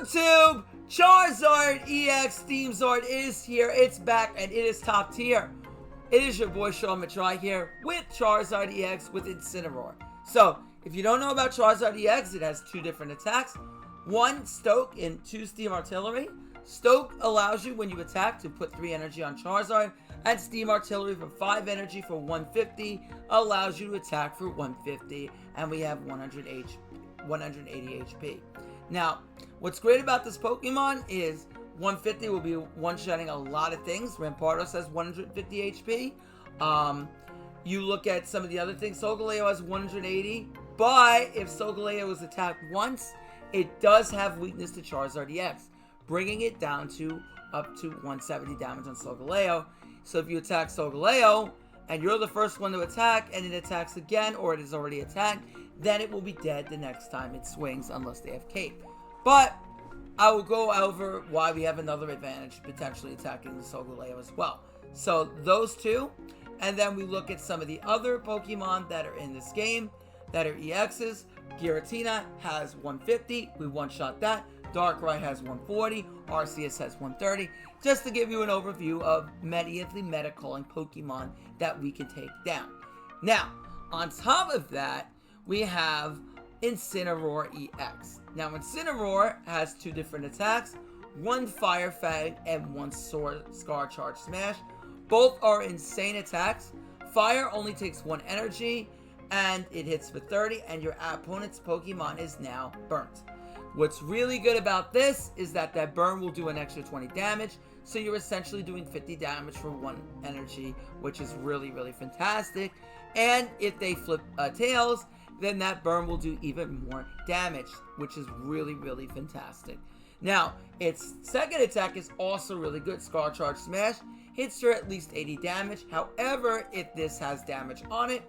YouTube! Charizard EX Steamzard is here. It's back and it is top tier. It is your boy Sean Matry here with Charizard EX with Incineroar. So, if you don't know about Charizard EX, it has two different attacks. One, Stoke, and two, Steam Artillery. Stoke allows you, when you attack, to put 3 energy on Charizard, and Steam Artillery for 5 energy for 150 allows you to attack for 150, and we have 180 HP. Now, what's great about this Pokemon is 150 will be one-shotting a lot of things. Rampardos has 150 HP. You look at some of the other things. Solgaleo has 180, but if Solgaleo is attacked once, it does have weakness to Charizard EX, bringing it down to up to 170 damage on Solgaleo. So if you attack Solgaleo, and you're the first one to attack, and it attacks again, or it is already attacked, then it will be dead the next time it swings, unless they have Cape. But I will go over why we have another advantage, potentially attacking the Solgaleo as well. So those two, and then we look at some of the other Pokemon that are in this game, that are EXs. Giratina has 150, we one-shot that. Darkrai has 140, Arceus has 130, just to give you an overview of mediately meta-calling Pokemon that we can take down. Now, on top of that, we have Incineroar EX. Now, Incineroar has two different attacks, one Fire Fang and one Scar Charge Smash. Both are insane attacks. Fire only takes 1 energy, and it hits for 30, and your opponent's Pokemon is now burnt. What's really good about this is that that burn will do an extra 20 damage, so you're essentially doing 50 damage for 1 energy, which is really, really fantastic. And if they flip tails, then that burn will do even more damage, which is really, really fantastic. Now, its second attack is also really good. Scar Charge Smash hits for at least 80 damage. However, if this has damage on it,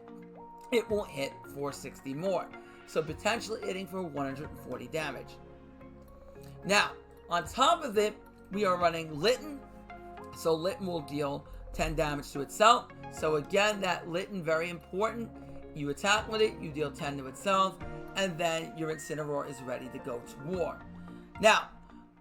it will hit for 60 more. So potentially hitting for 140 damage. Now, on top of it, we are running Litten. So Litten will deal 10 damage to itself. So again, that Litten, very important. You attack with it, you deal 10 to itself, and then your Incineroar is ready to go to war. Now,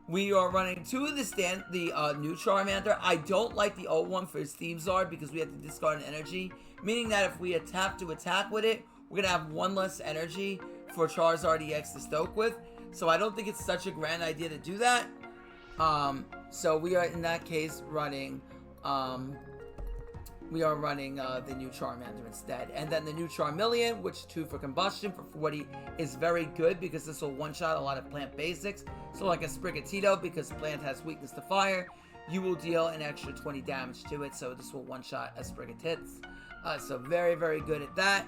we are running two of the new Charmander. I don't like the old one for Steamzard because we have to discard an energy, meaning that if we attack with it, we're going to have 1 less energy for Charizard EX to stoke with. So I don't think it's such a grand idea to do that. So we are, in that case, running the new Charmander instead. And then the new Charmeleon, which 2 for Combustion for 40 is very good because this will one-shot a lot of plant basics. So like a Sprigatito, because plant has weakness to fire, you will deal an extra 20 damage to it. So this will one-shot a Sprigatits. So very, very good at that.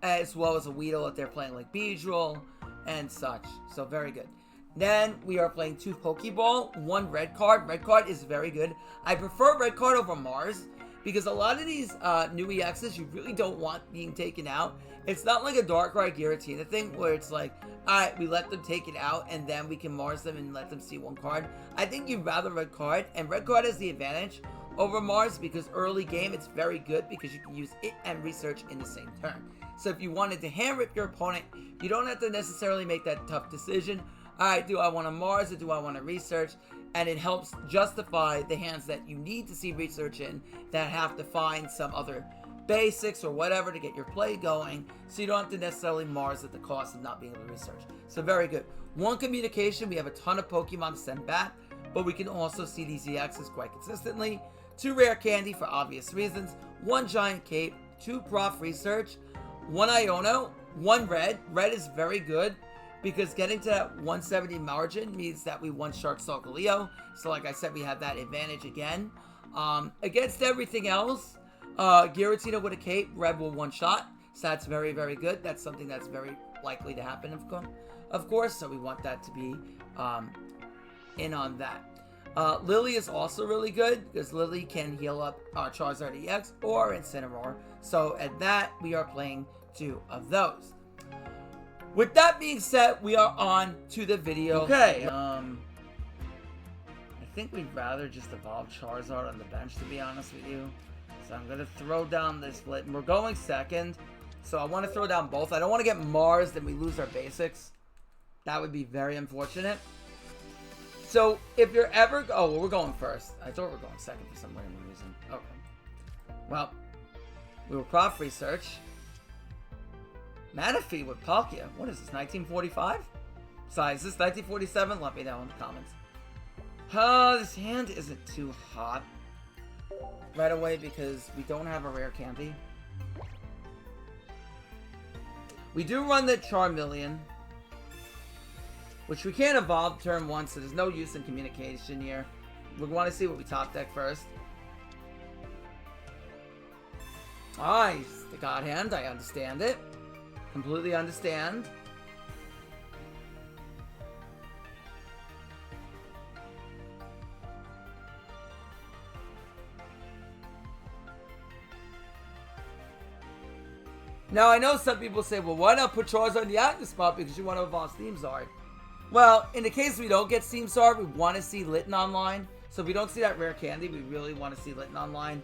As well as a Weedle if they're playing like Beedrill and such. So very good. Then we are playing 2 Pokeball, 1 red card. Red card is very good. I prefer red card over Mars because a lot of these new EXs you really don't want being taken out. It's not like a Darkrai Giratina thing where it's like, alright, we let them take it out and then we can Mars them and let them see 1 card. I think you'd rather red card, and red card has the advantage over Mars because early game it's very good because you can use it and research in the same turn. So if you wanted to hand rip your opponent, you don't have to necessarily make that tough decision. Alright, do I want to Mars or do I want to research? And it helps justify the hands that you need to see research in that have to find some other basics or whatever to get your play going, so you don't have to necessarily Mars at the cost of not being able to research. So very good. 1 communication, we have a ton of Pokemon to send back, but we can also see these EXs quite consistently. 2 rare candy for obvious reasons, 1 giant cape, 2 prof research, 1 Iono, 1 red. Red is very good because getting to that 170 margin means that we one-shot Solgaleo. So like I said, we have that advantage again. Against everything else, Giratina with a cape, red will one-shot. So that's very, very good. That's something that's very likely to happen, of course. So we want that to be in on that. Lily is also really good because Lily can heal up our Charizard EX or Incineroar. So at that, we are playing 2 of those. With that being said, we are on to the video. Okay, I think we'd rather just evolve Charizard on the bench, to be honest with you. So I'm going to throw down this Litten. We're going second, so I want to throw down both. I don't want to get Mars, then we lose our basics. That would be very unfortunate. So if you're ever... Oh, well, we're going first. I thought we were going second for some random reason. Okay. Well, we will prof research. Manaphy with Palkia. What is this, 1945? Sorry, is this 1947? Let me know in the comments. This hand isn't too hot right away because we don't have a rare candy. We do run the Charmeleon, which we can't evolve turn 1, so there's no use in communication here. We want to see what we top deck first. Nice, the God Hand, I understand it. Completely understand. Now, I know some people say, well, why not put Charizard in the active spot because you want to evolve Steamzard? Well, in the case we don't get Steamzard, we want to see Litten online. So if we don't see that rare candy, we really want to see Litten online.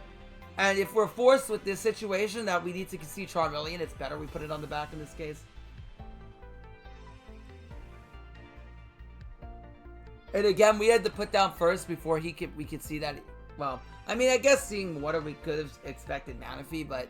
And if we're forced with this situation that we need to see Charmeleon, it's better we put it on the back in this case. And again, we had to put down first before we could see that. Well, I mean, I guess seeing water we could have expected Manaphy, but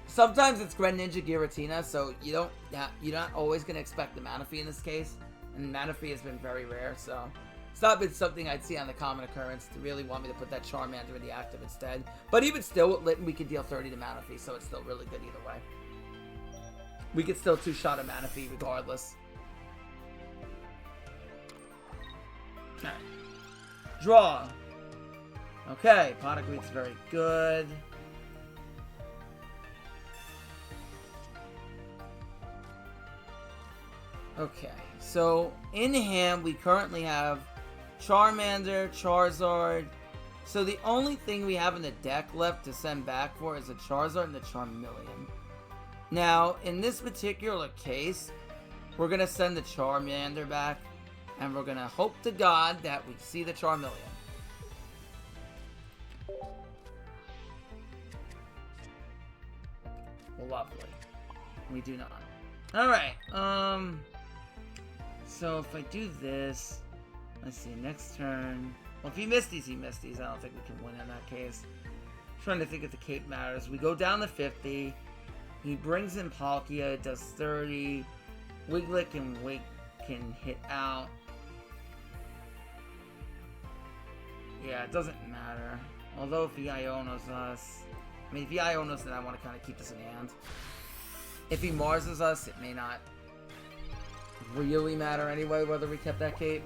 sometimes it's Greninja Giratina, so you're not always going to expect the Manaphy in this case. And Manaphy has been very rare, so it's not been something I'd see on the common occurrence to really want me to put that Charmander in the active instead. But even still, with Litten, we could deal 30 to Manaphy, so it's still really good either way. We could still two-shot a Manaphy regardless. Alright. Draw. Okay, Potagreet's very good. Okay, so in hand we currently have Charmander, Charizard. So the only thing we have in the deck left to send back for is a Charizard and a Charmeleon. Now, in this particular case, we're going to send the Charmander back, and we're going to hope to God that we see the Charmeleon. Lovely. We do not. Alright, so if I do this, let's see, next turn. Well, if he Misty's, he Misty's. I don't think we can win in that case. I'm trying to think if the cape matters. We go down to 50. He brings in Palkia, it does 30. Wiglet and Wig can hit out. Yeah, it doesn't matter. Although if he Ionos us... I mean, if he Ionos, then I want to kind of keep this in hand. If he Marses us, it may not really matter anyway whether we kept that cape.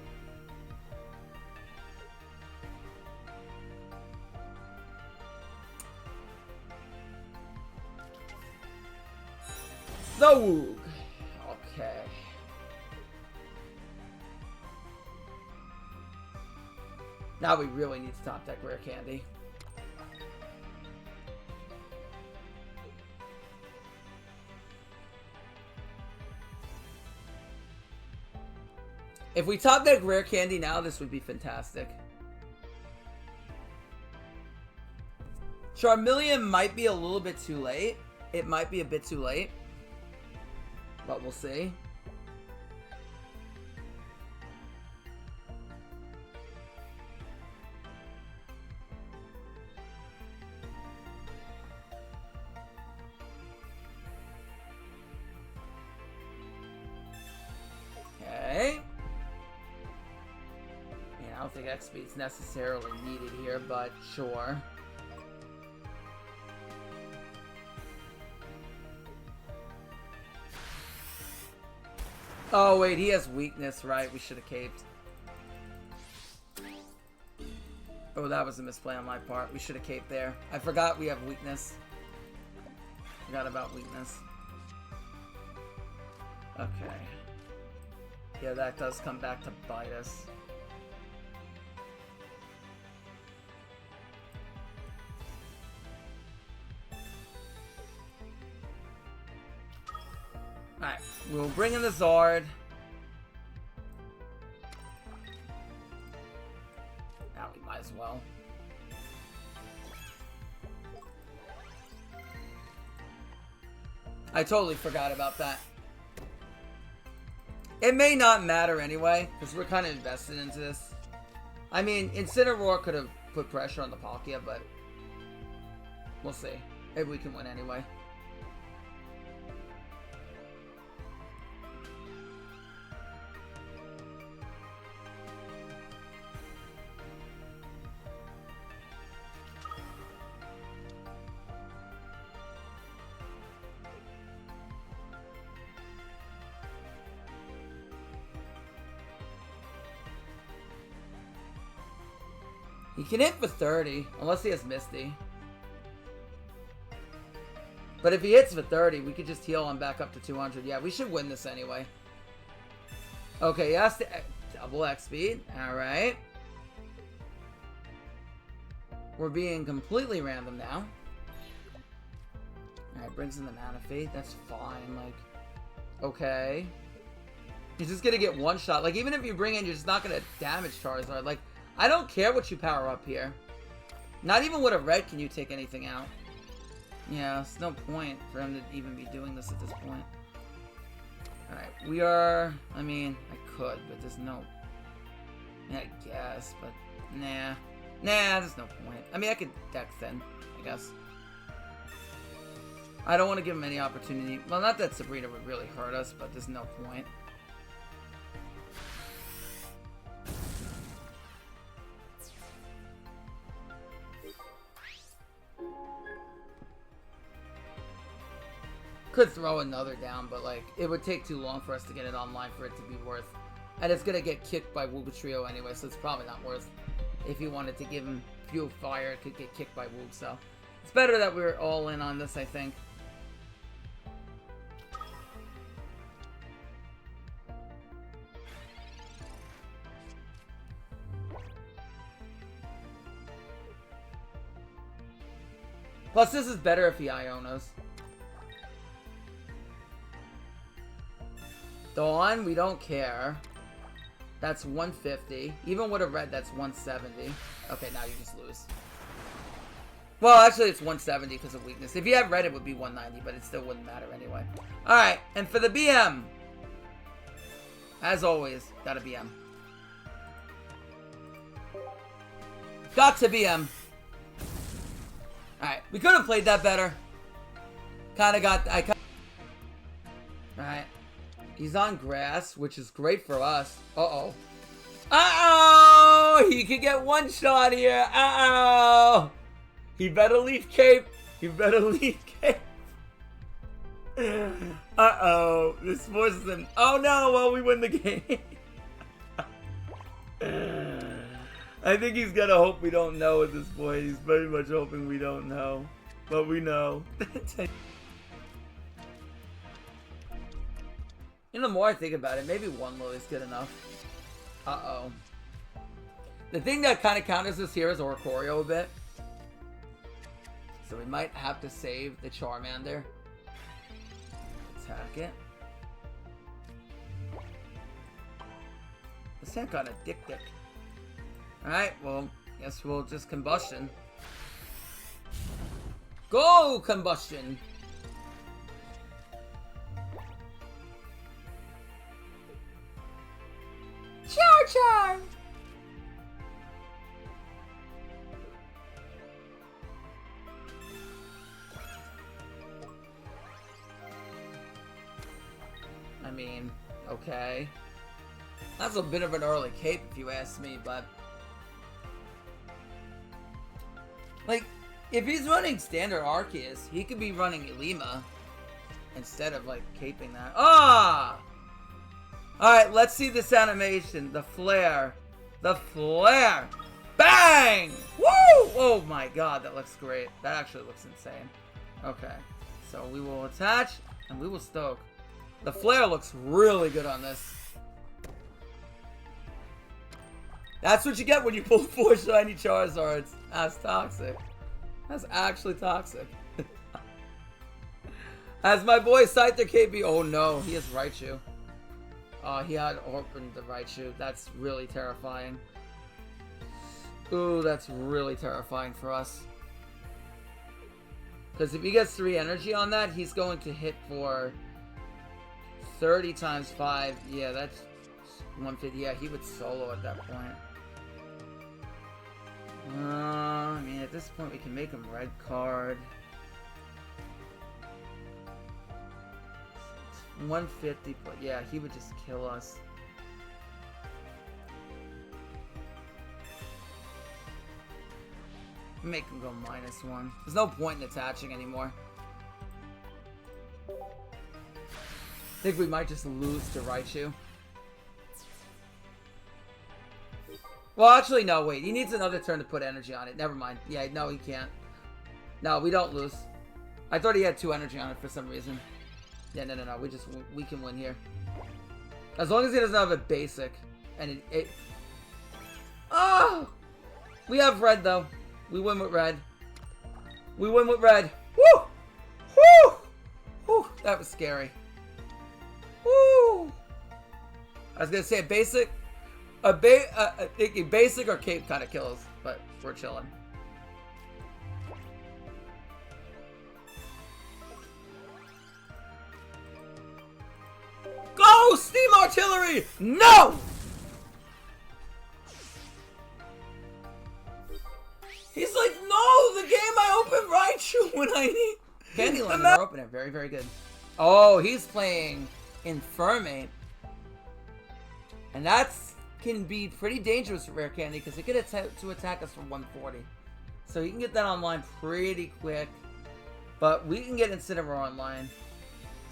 The Woog. Okay. Now we really need to top deck rare candy. If we top deck rare candy now, this would be fantastic. Charmeleon might be a little bit too late. It might be a bit too late. But we'll see. Okay. I don't think XP is necessarily needed here, but sure. Oh wait, he has weakness, right? We should have caped. Oh, that was a misplay on my part. We should have caped there. I forgot we have weakness. Forgot about weakness. Okay. Yeah, that does come back to bite us. Alright, we'll bring in the Zard. Now we might as well. I totally forgot about that. It may not matter anyway, because we're kind of invested into this. I mean, Incineroar could have put pressure on the Palkia, but we'll see. Maybe we can win anyway. He can hit for 30, unless he has Misty. But if he hits for 30, we could just heal him back up to 200. Yeah, we should win this anyway. Okay, he has to double X speed. Alright. We're being completely random now. Alright, brings in the Mana Fate. That's fine. Like, okay. He's just gonna get one shot. Like, even if you bring in, you're just not gonna damage Charizard. Like, I don't care what you power up here. Not even with a red can you take anything out. Yeah, there's no point for him to even be doing this at this point. Alright, we are... I mean, I could, but there's no... Yeah, I guess, but... Nah. Nah, there's no point. I mean, I could deck thin, I guess. I don't want to give him any opportunity. Well, not that Sabrina would really hurt us, but there's no point. Could throw another down, but like it would take too long for us to get it online for it to be worth. And it's gonna get kicked by Woog Trio anyway, so it's probably not worth. If you wanted to give him Fuel Fire, it could get kicked by Woog, so it's better that we're all in on this, I think. Plus, this is better if he Ionos. Dawn, we don't care. That's 150. Even with a red, that's 170. Okay, now you just lose. Well, actually, it's 170 because of weakness. If you had red, it would be 190, but it still wouldn't matter anyway. Alright, and for the BM. As always, got a BM. Got to BM. Alright, we could have played that better. Alright. He's on grass, which is great for us. Uh-oh. Uh-oh! He could get one shot here. Uh-oh! He better leave Cape. He better leave Cape. Uh-oh. This forces him. Oh, no. Well, we win the game. I think he's gonna hope we don't know at this point. He's very much hoping we don't know. But we know. You know, the more I think about it, maybe one low is good enough. Uh-oh. The thing that kind of counters us here is Oricorio a bit. So we might have to save the Charmander. Attack it. This ain't got a dick. Alright, well, guess we'll just Combustion. Go, Combustion! Char! I mean, okay. That's a bit of an early cape if you ask me, but... Like, if he's running standard Arceus, he could be running Ilima instead of, like, caping that. Ah! Alright, let's see this animation. The flare. The flare. Bang! Woo! Oh my god, that looks great. That actually looks insane. Okay. So we will attach, and we will stoke. The flare looks really good on this. That's what you get when you pull 4 shiny Charizards. That's toxic. That's actually toxic. As my boy Scyther KB. Oh no, he has Raichu. He had opened the Raichu. That's really terrifying. Ooh, that's really terrifying for us. Because if he gets 3 energy on that, he's going to hit for 30 times 5. Yeah, that's 150. Yeah, he would solo at that point. I mean, at this point, we can make him red card. 150, but yeah, he would just kill us. Make him go -1. There's no point in attaching anymore. I think we might just lose to Raichu. Well, actually, no, wait. He needs another turn to put energy on it. Never mind. Yeah, no, he can't. No, we don't lose. I thought he had 2 energy on it for some reason. Yeah, no. We can win here. As long as he doesn't have a basic. And it... Oh! We have red, though. We win with red. We win with red. Woo! Woo! Woo! That was scary. Woo! I was gonna say a basic... A basic or cape kind of kills, but we're chilling. Go! Steam Artillery! No! He's like, no! The game I open Raichu when I need... Candyland, we're opening. Very, very good. Oh, he's playing Infernate. And that's... can be pretty dangerous for Rare Candy because it can attack us from 140. So you can get that online pretty quick. But we can get Incineroar online.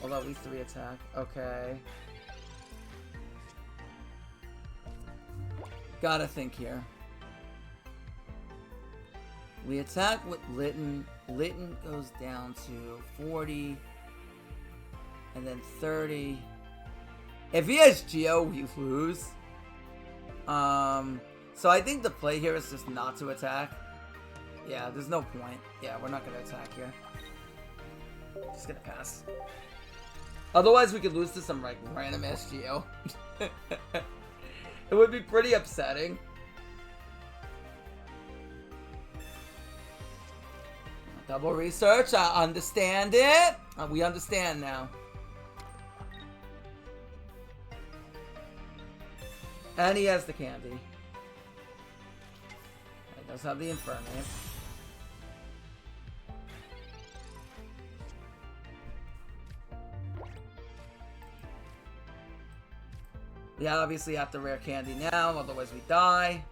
Although we 3 attack. Okay. Gotta think here. We attack with Litten. Litten goes down to 40. And then 30. If he has Geo, we lose. So I think the play here is just not to attack. Yeah, there's no point. Yeah, we're not gonna attack here. Just gonna pass. Otherwise, we could lose to some, like, random SGO. It would be pretty upsetting. Double research, I understand it. We understand now. And he has the candy. He does have the Infernate. We obviously have to rare candy now, otherwise we die.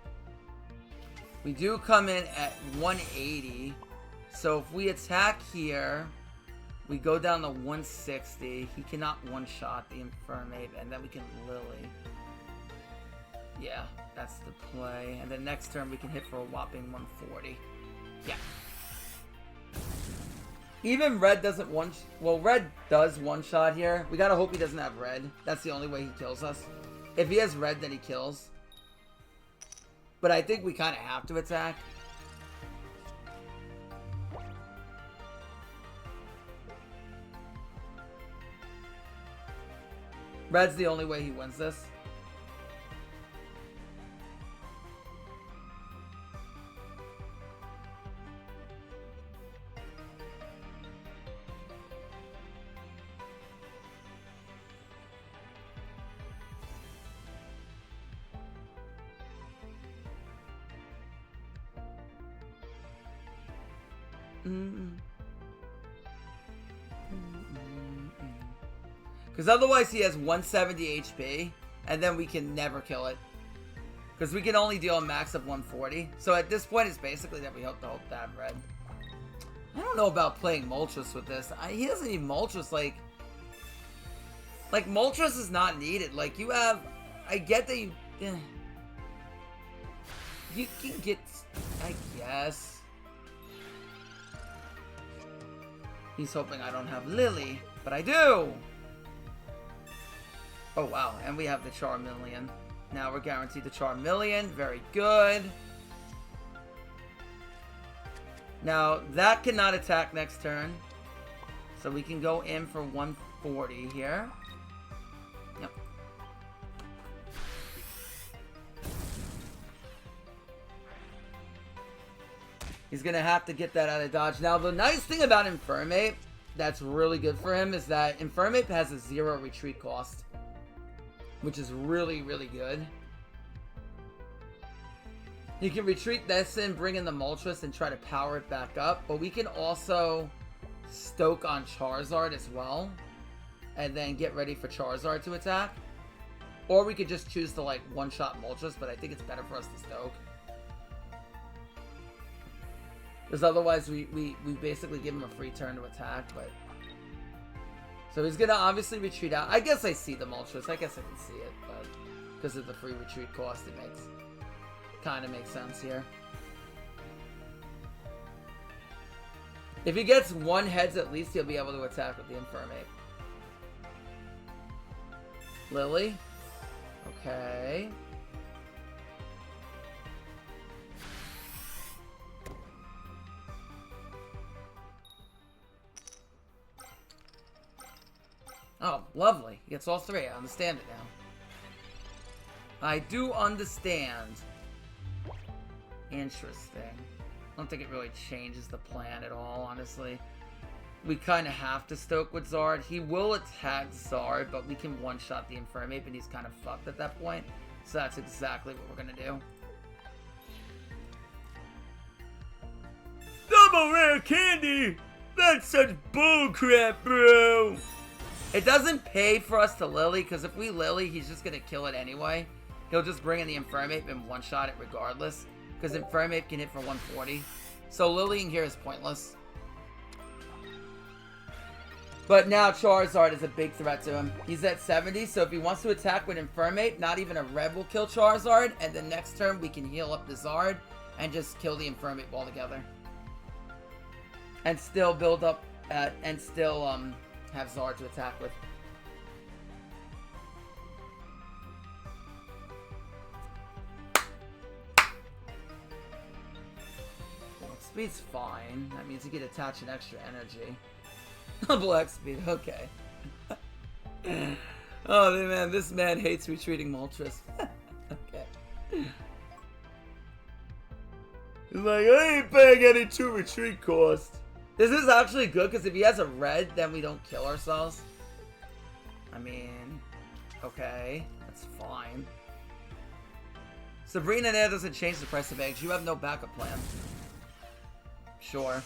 We do come in at 180. So if we attack here, we go down to 160. He cannot one-shot the Infernate, and then we can Lily. Yeah, that's the play. And then next turn we can hit for a whopping 140. Yeah. Even red doesn't well, red does one-shot here. We gotta hope he doesn't have red. That's the only way he kills us. If he has red, then he kills. But I think we kind of have to attack. Red's the only way he wins this. Because otherwise he has 170 HP, and then we can never kill it. Because we can only deal a max of 140. So at this point, it's basically that we hope to have red. I don't know about playing Moltres with this. He doesn't need Moltres, like Moltres is not needed. Like, you have... I get that you... You can get... I guess... He's hoping I don't have Lily, but I do! Oh, wow. And we have the Charmeleon. Now we're guaranteed the Charmeleon. Very good. Now, that cannot attack next turn. So we can go in for 140 here. Yep. He's going to have to get that out of dodge. Now, the nice thing about Infernate that's really good for him is that Infernape has a 0 retreat cost, which is really, really good. You can retreat this in, bring in the Moltres, and try to power it back up. But we can also stoke on Charizard as well, and then get ready for Charizard to attack. Or we could just choose to, like, one-shot Moltres, but I think it's better for us to stoke. Because otherwise we basically give him a free turn to attack, but... So he's gonna obviously retreat out. I guess I see the Moltres. I guess I can see it, but... Because of the free retreat cost, it makes... Kind of makes sense here. If he gets 1 heads at least, he'll be able to attack with the Infernape. Lily. Okay. Oh, lovely. He gets all 3. I understand it now. I do understand. Interesting. I don't think it really changes the plan at all, honestly. We kind of have to stoke with Zard. He will attack Zard, but we can one-shot the Infernape, and he's kind of fucked at that point. So that's exactly what we're going to do. Double rare candy! That's such bullcrap, bro! It doesn't pay for us to Lily, because if we Lily, he's just going to kill it anyway. He'll just bring in the Infernape and one-shot it regardless. Because Infernape can hit for 140. So Lilying here is pointless. But now Charizard is a big threat to him. He's at 70, so if he wants to attack with Infernape, not even a red will kill Charizard. And then next turn, we can heal up the Zard and just kill the Infernape altogether. And still build up, and still have Zard to attack with. Speed's fine. That means you get attached an extra energy. Black speed, okay. Oh man, this man hates retreating Moltres. Okay. He's like, I ain't paying any 2 retreat cost. This is actually good because if he has a red, then we don't kill ourselves. I mean, okay, that's fine. Sabrina there doesn't change the price of eggs. You have no backup plan. Sure.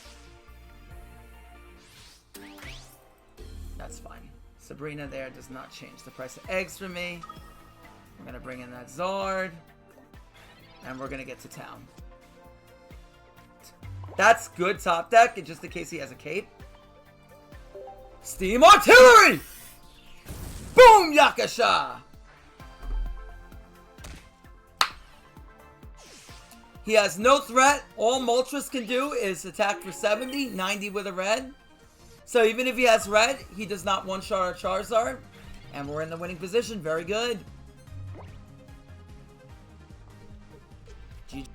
That's fine. Sabrina there does not change the price of eggs for me. We're going to bring in that Zard. And we're going to get to town. That's good top deck, just in case he has a cape. Steam Artillery! Boom, Yakasha! He has no threat. All Moltres can do is attack for 70, 90 with a red. So even if he has red, he does not one-shot our Charizard. And we're in the winning position. Very good. GG.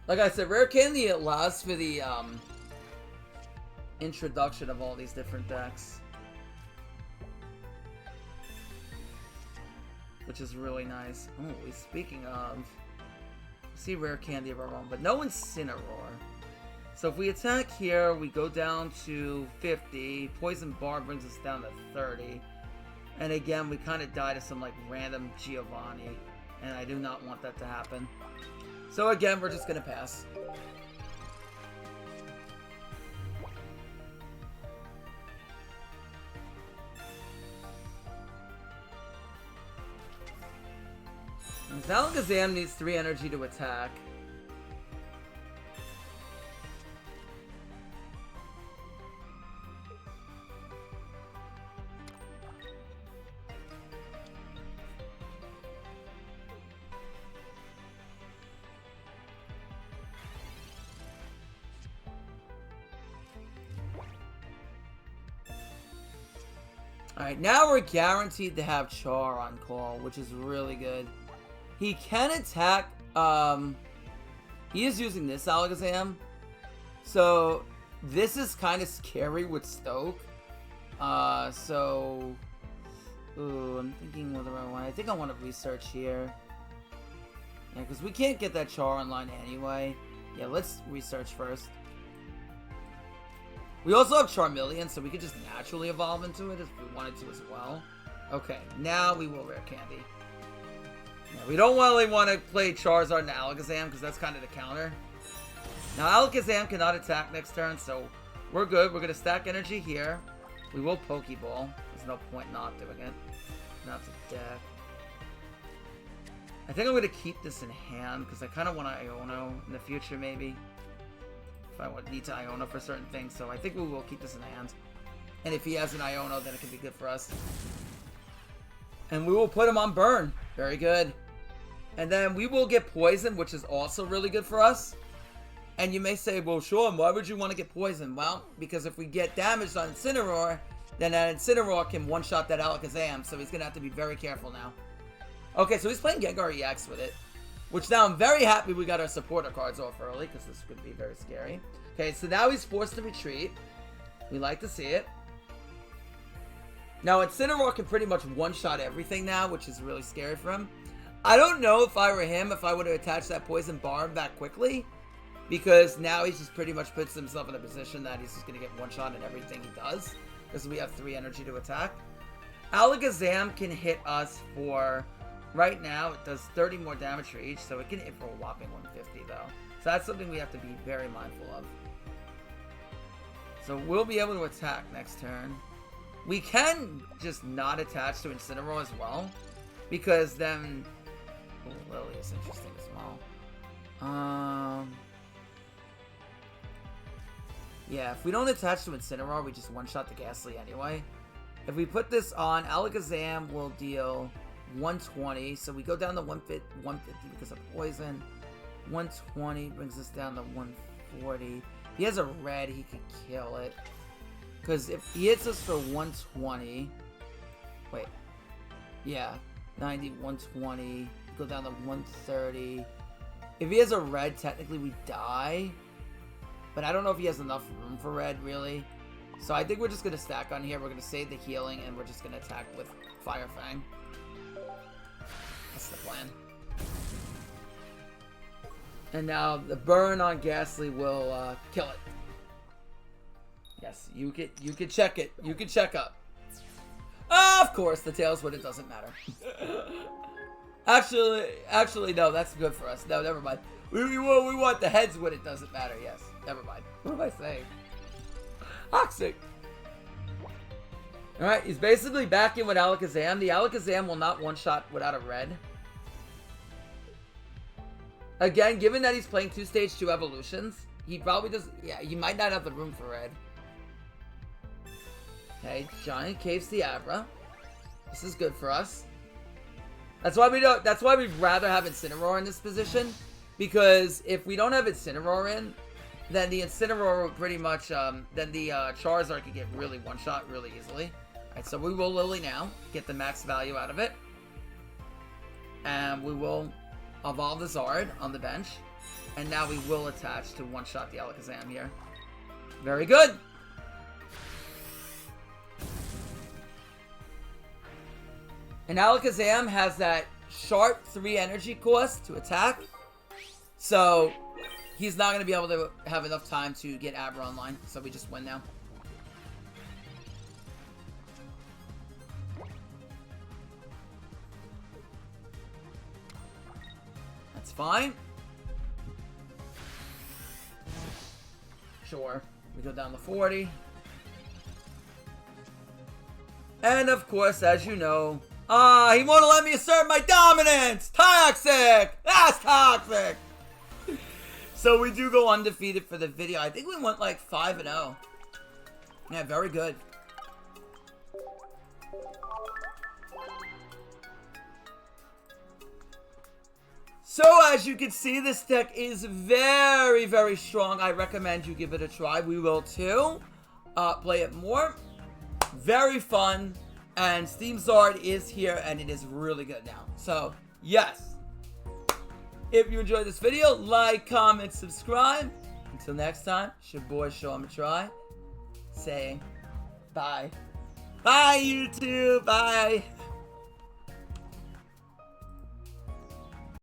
Like I said, Rare Candy allows for the introduction of all these different decks. Which is really nice. Oh, speaking of... See Rare Candy of our own, but no Incineroar. So if we attack here, we go down to 50. Poison Bar brings us down to 30. And again, we kind of die to some like random Giovanni. And I do not want that to happen. So again, we're just going to pass. Alakazam needs 3 energy to attack. Alright, now we're guaranteed to have Char on call, which is really good. He can attack, he is using this Alakazam, so this is kind of scary with Stoke, ooh, I'm thinking whether I think I want to research here. Yeah, because we can't get that Char online anyway. Yeah, let's research first. We also have Charmeleon, so we could just naturally evolve into it if we wanted to as well. Okay, now we will rare candy. Yeah, we don't really want to play Charizard and Alakazam because that's kind of the counter. Now, Alakazam cannot attack next turn, so we're good. We're going to stack energy here. We will Pokeball. There's no point not doing it. Not to deck. I think I'm going to keep this in hand because I kind of want to Iono in the future, maybe. If I would need to Iono for certain things, so I think we will keep this in hand. And if he has an Iono, then it can be good for us. And we will put him on burn. Very good. And then we will get poison, which is also really good for us. And you may say, well, Sean, why would you want to get poison? Well, because if we get damaged on Incineroar, then that Incineroar can one-shot that Alakazam, so he's going to have to be very careful now. Okay, so he's playing Gengar EX with it. Which now I'm very happy we got our supporter cards off early, because this could be very scary. Okay, so now he's forced to retreat. We like to see it. Now, Incineroar can pretty much one-shot everything now, which is really scary for him. I don't know if I were him, if I would have attached that Poison Barb that quickly. Because now he's just pretty much puts himself in a position that he's just going to get one-shot in everything he does. Because we have 3 energy to attack. Alakazam can hit us for... Right now, it does 30 more damage for each, so it can hit for a whopping 150, though. So that's something we have to be very mindful of. So we'll be able to attack next turn. We can just not attach to Incineroar as well, because then... Oh, Lily is interesting as well. Yeah, if we don't attach to Incineroar, we just one-shot the Ghastly anyway. If we put this on, Alakazam will deal 120, so we go down to 150 because of poison. 120 brings us down to 140. If he has a red, he could kill it. Because if he hits us for 120... Wait. Yeah. 90, 120. Go down to 130. If he has a red, technically we die. But I don't know if he has enough room for red, really. So I think we're just going to stack on here. We're going to save the healing, and we're just going to attack with Fire Fang. That's the plan. And now the burn on Ghastly will kill it. Yes, you could check it. You could check up. Of course, the tail's when it doesn't matter. Actually, no, that's good for us. No, never mind. We want the heads when it doesn't matter. Yes, never mind. What am I saying? Toxic. All right, he's basically back in with Alakazam. The Alakazam will not one-shot without a red. Again, given that he's playing 2 stage 2 evolutions, he probably does. Yeah, he might not have the room for red. Okay, Giant Cave Abra. This is good for us. That's why we don't. That's why we'd rather have Incineroar in this position, because if we don't have Incineroar in, then the Incineroar will pretty much. Then the Charizard could get really one-shot really easily. Alright, so we will Lily now, get the max value out of it. And we will evolve the Zard on the bench. And now we will attach to one-shot the Alakazam here. Very good! And Alakazam has that sharp 3 energy cost to attack. So, he's not going to be able to have enough time to get Abra online. So we just win now. That's fine. Sure. We go down to 40. And of course, as you know, he won't let me assert my dominance! Toxic! That's toxic! So we do go undefeated for the video. I think we went like 5-0. Yeah, very good. So as you can see, this deck is very, very strong. I recommend you give it a try. We will too. Play it more. Very fun. And Steamzard is here, and it is really good now. So, yes. If you enjoyed this video, like, comment, subscribe. Until next time, it's your boy, Show 'em a Try, saying bye. Bye, YouTube. Bye.